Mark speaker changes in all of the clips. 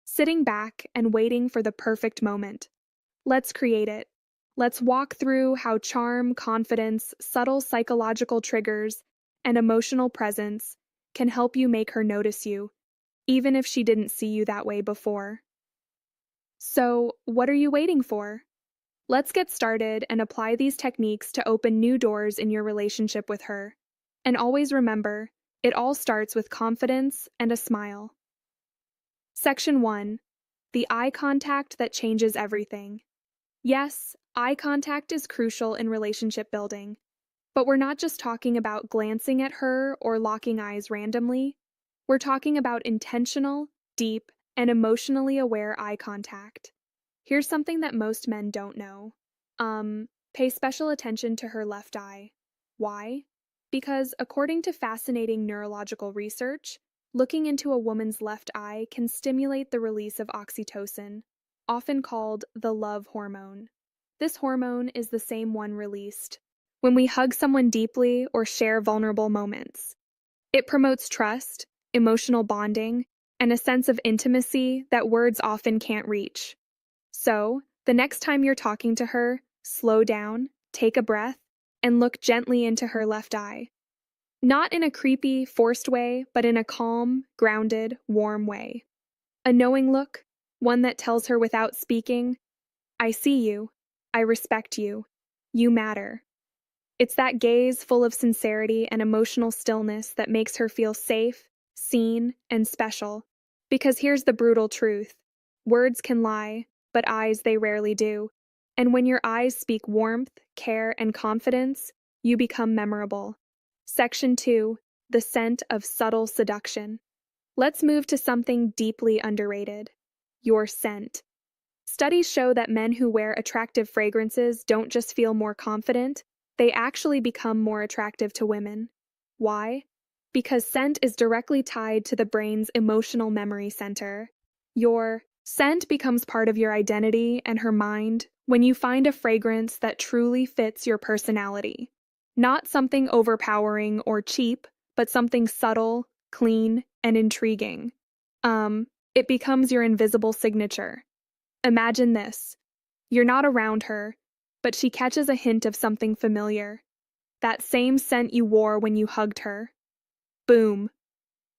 Speaker 1: sitting back and waiting for the perfect moment. Let's create it. Let's walk through how charm, confidence, subtle psychological triggers, and emotional presence can help you make her notice you, even if she didn't see you that way before. So, what are you waiting for? Let's get started and apply these techniques to open new doors in your relationship with her. And always remember, it all starts with confidence and a smile. Section 1. The eye contact that changes everything. Yes, eye contact is crucial in relationship building, but we're not just talking about glancing at her or locking eyes randomly. We're talking about intentional, deep, and emotionally aware eye contact. Here's something that most men don't know. Pay special attention to her left eye. Why? Because according to fascinating neurological research, looking into a woman's left eye can stimulate the release of oxytocin, often called the love hormone. This hormone is the same one released when we hug someone deeply or share vulnerable moments. It promotes trust, emotional bonding, and a sense of intimacy that words often can't reach. So, the next time you're talking to her, slow down, take a breath, and look gently into her left eye. Not in a creepy, forced way, but in a calm, grounded, warm way. A knowing look, one that tells her without speaking, I see you, I respect you, you matter. It's that gaze full of sincerity and emotional stillness that makes her feel safe, seen, and special. Because here's the brutal truth. Words can lie, but eyes they rarely do. And when your eyes speak warmth, care, and confidence, you become memorable. Section 2. The scent of subtle seduction. Let's move to something deeply underrated. Your scent. Studies show that men who wear attractive fragrances don't just feel more confident, they actually become more attractive to women. Why? Because scent is directly tied to the brain's emotional memory center. Your scent becomes part of your identity and her mind when you find a fragrance that truly fits your personality. Not something overpowering or cheap, but something subtle, clean, and intriguing. It becomes your invisible signature. Imagine this. You're not around her, but she catches a hint of something familiar. That same scent you wore when you hugged her. Boom.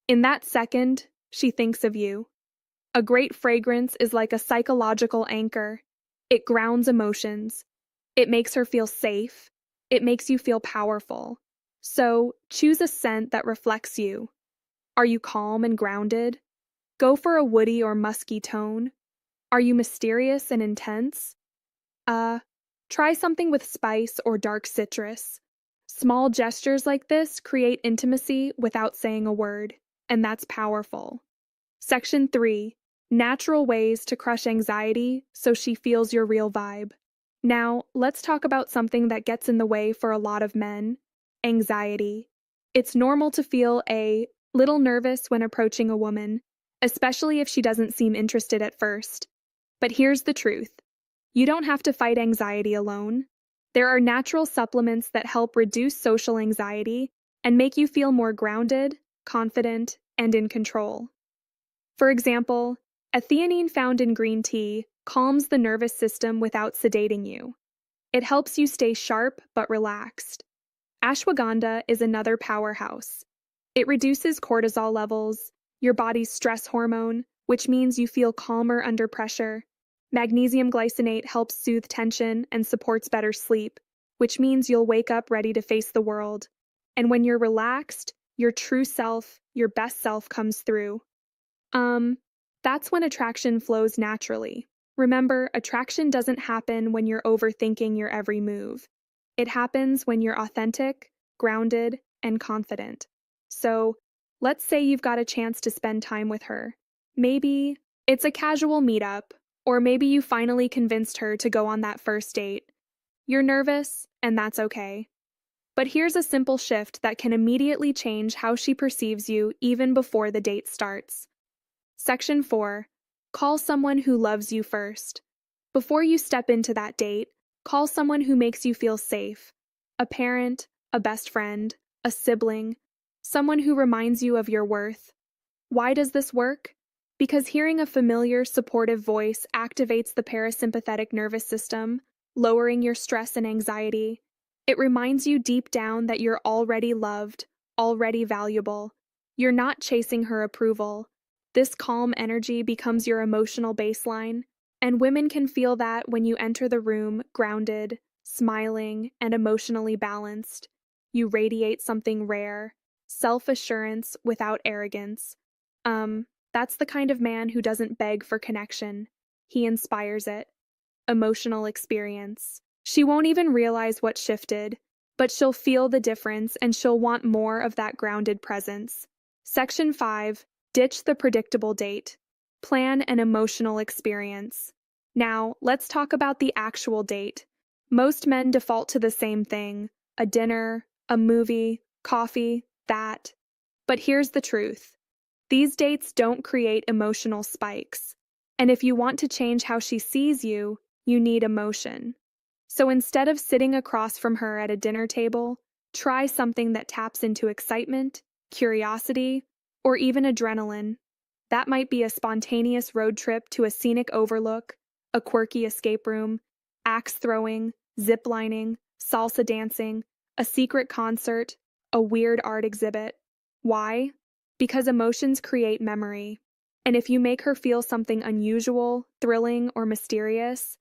Speaker 1: In that second, she thinks of you. A great fragrance is like a psychological anchor. It grounds emotions. It makes her feel safe. It makes you feel powerful. So, choose a scent that reflects you. Are you calm and grounded? Go for a woody or musky tone. Are you mysterious and intense? Try something with spice or dark citrus. Small gestures like this create intimacy without saying a word, and that's powerful. Section 3. Natural ways to crush anxiety so she feels your real vibe. Now, let's talk about something that gets in the way for a lot of men: anxiety. It's normal to feel a little nervous when approaching a woman, especially if she doesn't seem interested at first. But here's the truth. You don't have to fight anxiety alone. There are natural supplements that help reduce social anxiety and make you feel more grounded, confident, and in control. For example, a theanine found in green tea calms the nervous system without sedating you. It helps you stay sharp but relaxed. Ashwagandha is another powerhouse. It reduces cortisol levels, your body's stress hormone, which means you feel calmer under pressure. Magnesium glycinate helps soothe tension and supports better sleep, which means you'll wake up ready to face the world. And when you're relaxed, your true self, your best self comes through. That's when attraction flows naturally. Remember, attraction doesn't happen when you're overthinking your every move. It happens when you're authentic, grounded, and confident. So, let's say you've got a chance to spend time with her. Maybe it's a casual meetup, or maybe you finally convinced her to go on that first date. You're nervous, and that's okay. But here's a simple shift that can immediately change how she perceives you even before the date starts. Section 4. Call someone who loves you first. Before you step into that date, call someone who makes you feel safe. A parent, a best friend, a sibling, someone who reminds you of your worth. Why does this work? Because hearing a familiar, supportive voice activates the parasympathetic nervous system, lowering your stress and anxiety. It reminds you deep down that you're already loved, already valuable. You're not chasing her approval. This calm energy becomes your emotional baseline, and women can feel that when you enter the room grounded, smiling, and emotionally balanced. You radiate something rare, self-assurance without arrogance. That's the kind of man who doesn't beg for connection. He inspires it. Emotional experience. She won't even realize what shifted, but she'll feel the difference and she'll want more of that grounded presence. Section 5. Ditch the predictable date. Plan an emotional experience. Now, let's talk about the actual date. Most men default to the same thing: a dinner, a movie, coffee, that. But here's the truth. These dates don't create emotional spikes. And if you want to change how she sees you, you need emotion. So instead of sitting across from her at a dinner table, try something that taps into excitement, curiosity, or even adrenaline. That might be a spontaneous road trip to a scenic overlook, a quirky escape room, axe throwing, zip lining, salsa dancing, a secret concert, a weird art exhibit. Why? Because emotions create memory. And if you make her feel something unusual, thrilling, or mysterious,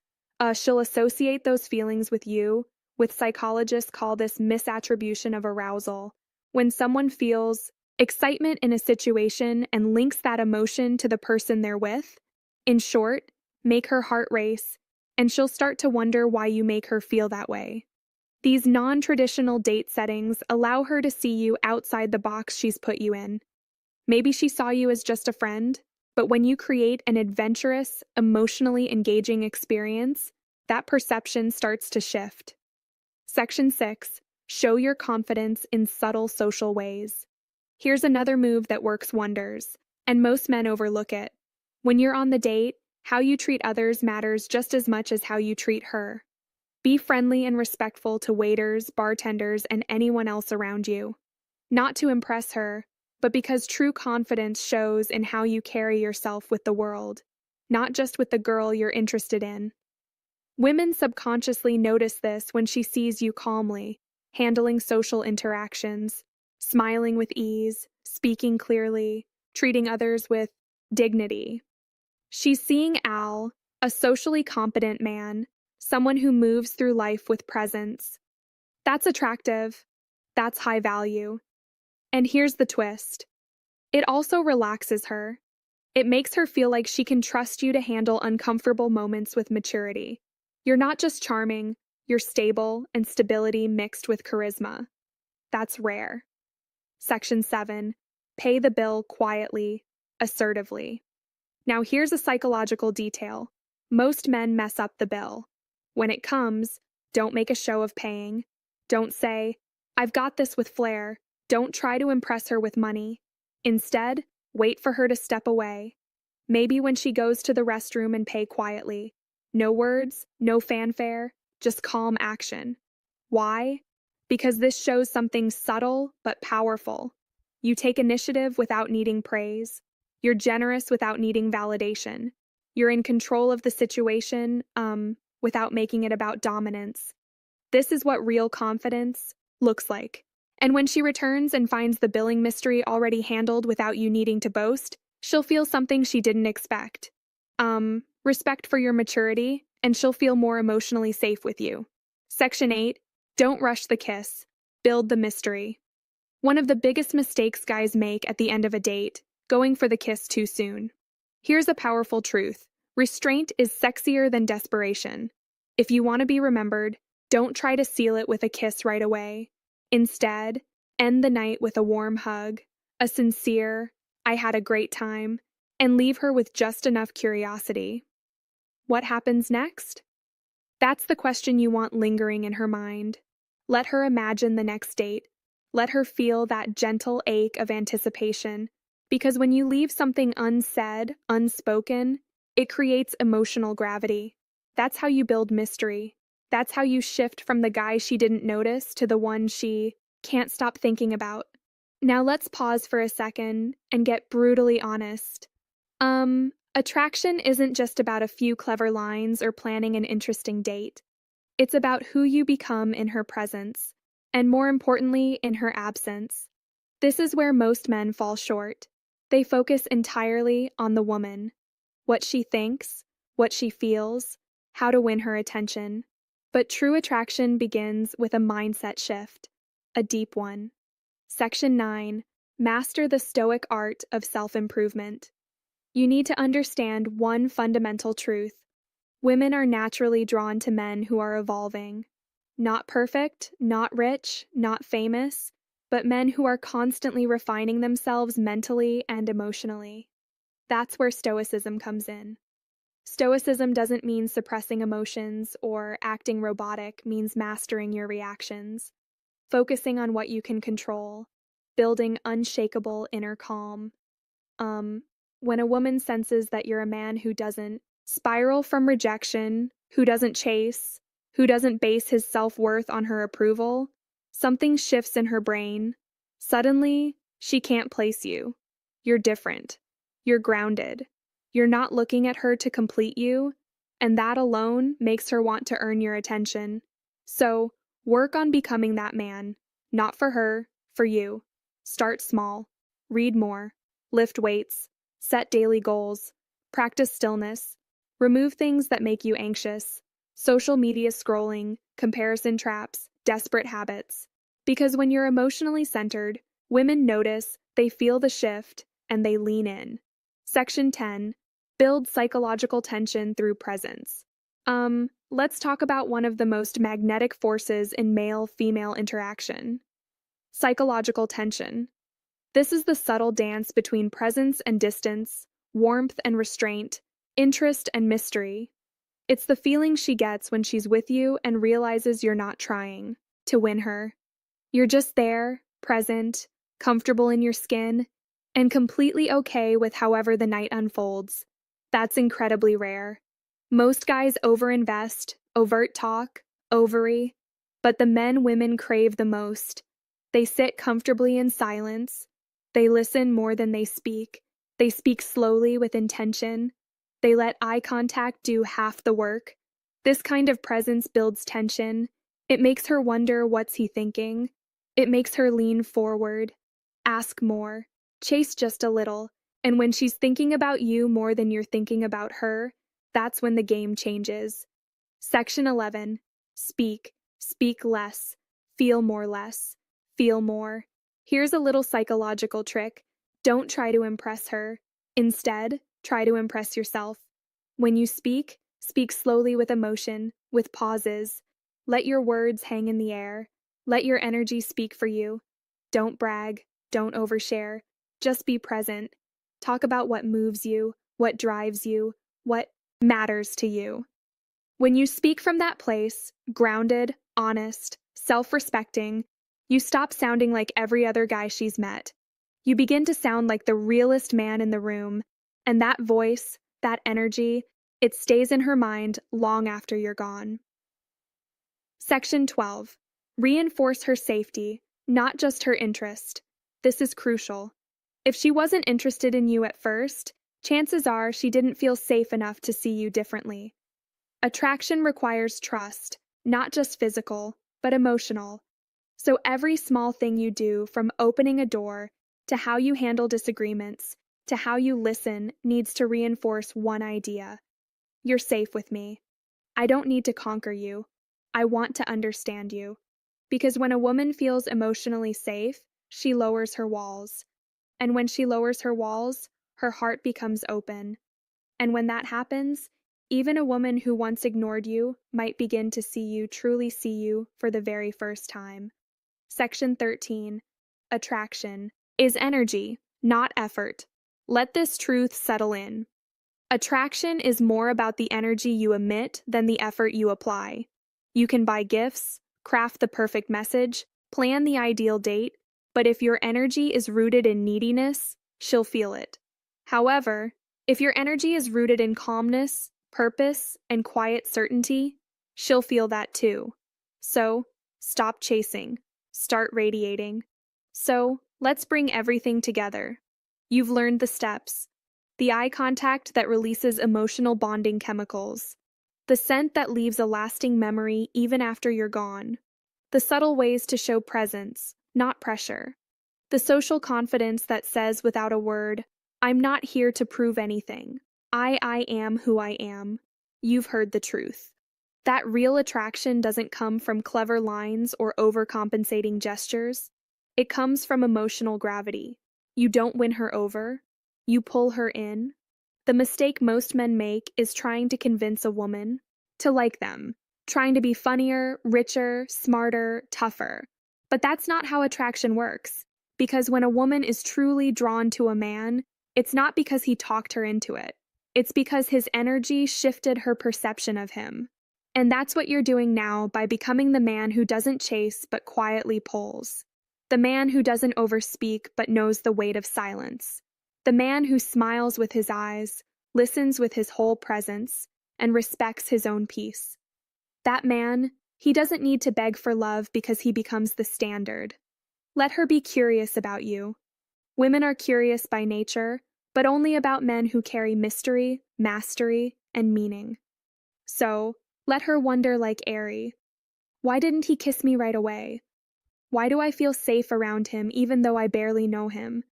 Speaker 1: she'll associate those feelings with you. With psychologists call this misattribution of arousal. When someone feels excitement in a situation and links that emotion to the person they're with, in short, make her heart race, and she'll start to wonder why you make her feel that way. These non-traditional date settings allow her to see you outside the box she's put you in. Maybe she saw you as just a friend, but when you create an adventurous, emotionally engaging experience, that perception starts to shift. Section 6. Show your confidence in subtle social ways. Here's another move that works wonders, and most men overlook it. When you're on the date, how you treat others matters just as much as how you treat her. Be friendly and respectful to waiters, bartenders, and anyone else around you. Not to impress her, but because true confidence shows in how you carry yourself with the world, not just with the girl you're interested in. Women subconsciously notice this when she sees you calmly, handling social interactions, smiling with ease, speaking clearly, treating others with dignity. She's seeing Al, a socially competent man, someone who moves through life with presence. That's attractive. That's high value. And here's the twist. It also relaxes her. It makes her feel like she can trust you to handle uncomfortable moments with maturity. You're not just charming, you're stable, and stability mixed with charisma. That's rare. Section 7. Pay the bill quietly, assertively. Now here's a psychological detail. Most men mess up the bill. When it comes, don't make a show of paying. Don't say, "I've got this" with flair. Don't try to impress her with money. Instead, wait for her to step away. Maybe when she goes to the restroom, and pay quietly. No words, no fanfare, just calm action. Why? Because this shows something subtle but powerful. You take initiative without needing praise. You're generous without needing validation. You're in control of the situation, without making it about dominance. This is what real confidence looks like. And when she returns and finds the billing mystery already handled without you needing to boast, she'll feel something she didn't expect. Respect for your maturity, and she'll feel more emotionally safe with you. Section 8. Don't rush the kiss. Build the mystery. One of the biggest mistakes guys make at the end of a date, going for the kiss too soon. Here's a powerful truth. Restraint is sexier than desperation. If you want to be remembered, don't try to seal it with a kiss right away. Instead, end the night with a warm hug, a sincere, "I had a great time," and leave her with just enough curiosity. What happens next? That's the question you want lingering in her mind. Let her imagine the next date. Let her feel that gentle ache of anticipation, because when you leave something unsaid, unspoken, it creates emotional gravity. That's how you build mystery. That's how you shift from the guy she didn't notice to the one she can't stop thinking about. Now let's pause for a second and get brutally honest. Attraction isn't just about a few clever lines or planning an interesting date. It's about who you become in her presence, and more importantly, in her absence. This is where most men fall short. They focus entirely on the woman, what she thinks, what she feels, how to win her attention. But true attraction begins with a mindset shift, a deep one. Section 9. Master the Stoic art of self-improvement. You need to understand one fundamental truth. Women are naturally drawn to men who are evolving. Not perfect, not rich, not famous, but men who are constantly refining themselves mentally and emotionally. That's where Stoicism comes in. Stoicism doesn't mean suppressing emotions or acting robotic, means mastering your reactions, focusing on what you can control, building unshakable inner calm. When a woman senses that you're a man who doesn't spiral from rejection, who doesn't chase, who doesn't base his self-worth on her approval, something shifts in her brain. Suddenly, she can't place you. You're different. You're grounded. You're not looking at her to complete you, and that alone makes her want to earn your attention. So, work on becoming that man. Not for her, for you. Start small. Read more. Lift weights. Set daily goals. Practice stillness. Remove things that make you anxious. Social media scrolling, comparison traps, desperate habits. Because when you're emotionally centered, women notice, they feel the shift, and they lean in. Section 10. Build psychological tension through presence. Let's talk about one of the most magnetic forces in male-female interaction. Psychological tension. This is the subtle dance between presence and distance, warmth and restraint, interest and mystery. It's the feeling she gets when she's with you and realizes you're not trying to win her. You're just there, present, comfortable in your skin, and completely okay with however the night unfolds. That's incredibly rare. Most guys overinvest, overt talk, ovary, but the men women crave the most. They sit comfortably in silence. They listen more than they speak. They speak slowly with intention. They let eye contact do half the work. This kind of presence builds tension. It makes her wonder what's he thinking. It makes her lean forward, ask more, chase just a little, and when she's thinking about you more than you're thinking about her, that's when the game changes. Section 11. Speak. Speak less. Feel more less. Feel more. Here's a little psychological trick. Don't try to impress her. Instead, try to impress yourself. When you speak, speak slowly with emotion, with pauses. Let your words hang in the air. Let your energy speak for you. Don't brag. Don't overshare. Just be present. Talk about what moves you, what drives you, what matters to you. When you speak from that place, grounded, honest, self-respecting, you stop sounding like every other guy she's met. You begin to sound like the realest man in the room, and that voice, that energy, it stays in her mind long after you're gone. Section 12. Reinforce her safety, not just her interest. This is crucial. If she wasn't interested in you at first, chances are she didn't feel safe enough to see you differently. Attraction requires trust, not just physical, but emotional. So every small thing you do, from opening a door to how you handle disagreements to how you listen, needs to reinforce one idea. You're safe with me. I don't need to conquer you. I want to understand you. Because when a woman feels emotionally safe, she lowers her walls. And when she lowers her walls, her heart becomes open. And when that happens, even a woman who once ignored you might begin to truly see you for the very first time. Section 13. Attraction is energy, not effort. Let this truth settle in. Attraction is more about the energy you emit than the effort you apply. You can buy gifts, craft the perfect message, plan the ideal date, but if your energy is rooted in neediness, she'll feel it. However, if your energy is rooted in calmness, purpose, and quiet certainty, she'll feel that too. So, stop chasing. Start radiating. So, let's bring everything together. You've learned the steps. the eye contact that releases emotional bonding chemicals, the scent that leaves a lasting memory even after you're gone, the subtle ways to show presence, not pressure, the social confidence that says without a word, "I'm not here to prove anything. I am who I am." You've heard the truth. That real attraction doesn't come from clever lines or overcompensating gestures. It comes from emotional gravity. You don't win her over, you pull her in. The mistake most men make is trying to convince a woman to like them, trying to be funnier, richer, smarter, tougher. But that's not how attraction works. Because when a woman is truly drawn to a man, it's not because he talked her into it. It's because his energy shifted her perception of him. And that's what you're doing now by becoming the man who doesn't chase but quietly pulls. The man who doesn't overspeak but knows the weight of silence. The man who smiles with his eyes, listens with his whole presence, and respects his own peace. That man, he doesn't need to beg for love because he becomes the standard. Let her be curious about you. Women are curious by nature, but only about men who carry mystery, mastery, and meaning. So, let her wonder like Aerie. Why didn't he kiss me right away? Why do I feel safe around him even though I barely know him?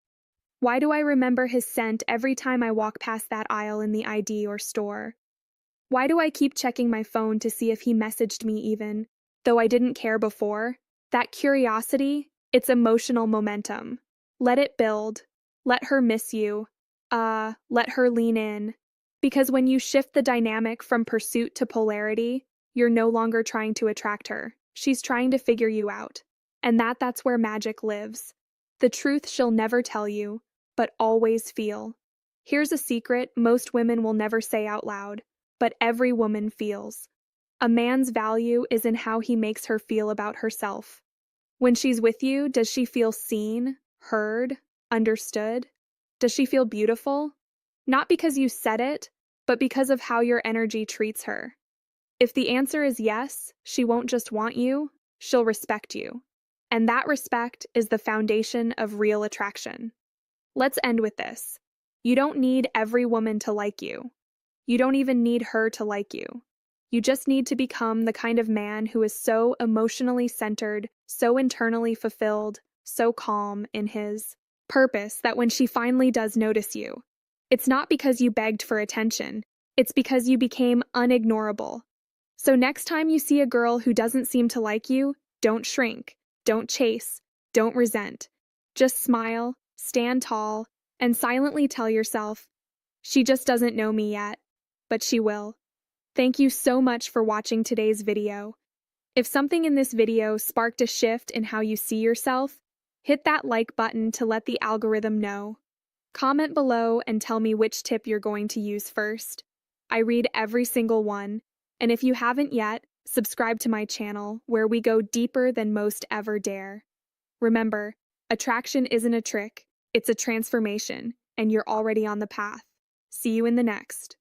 Speaker 1: Why do I remember his scent every time I walk past that aisle in the ID or store? Why do I keep checking my phone to see if he messaged me even, though I didn't care before? That curiosity, it's emotional momentum. Let it build. Let her miss you. Let her lean in. Because when you shift the dynamic from pursuit to polarity, you're no longer trying to attract her. She's trying to figure you out. And that's where magic lives. The truth she'll never tell you, but always feel. Here's a secret most women will never say out loud, but every woman feels. A man's value is in how he makes her feel about herself. When she's with you, does she feel seen, heard, understood? Does she feel beautiful? Not because you said it, but because of how your energy treats her. If the answer is yes, she won't just want you, she'll respect you. And that respect is the foundation of real attraction. Let's end with this. You don't need every woman to like you. You don't even need her to like you. You just need to become the kind of man who is so emotionally centered, so internally fulfilled, so calm in his purpose that when she finally does notice you, it's not because you begged for attention, it's because you became unignorable. So next time you see a girl who doesn't seem to like you, don't shrink, don't chase, don't resent. Just smile, stand tall, and silently tell yourself, she just doesn't know me yet, but she will. Thank you so much for watching today's video. If something in this video sparked a shift in how you see yourself, hit that like button to let the algorithm know. Comment below and tell me which tip you're going to use first. I read every single one, and if you haven't yet, subscribe to my channel where we go deeper than most ever dare. Remember, attraction isn't a trick, it's a transformation, and you're already on the path. See you in the next.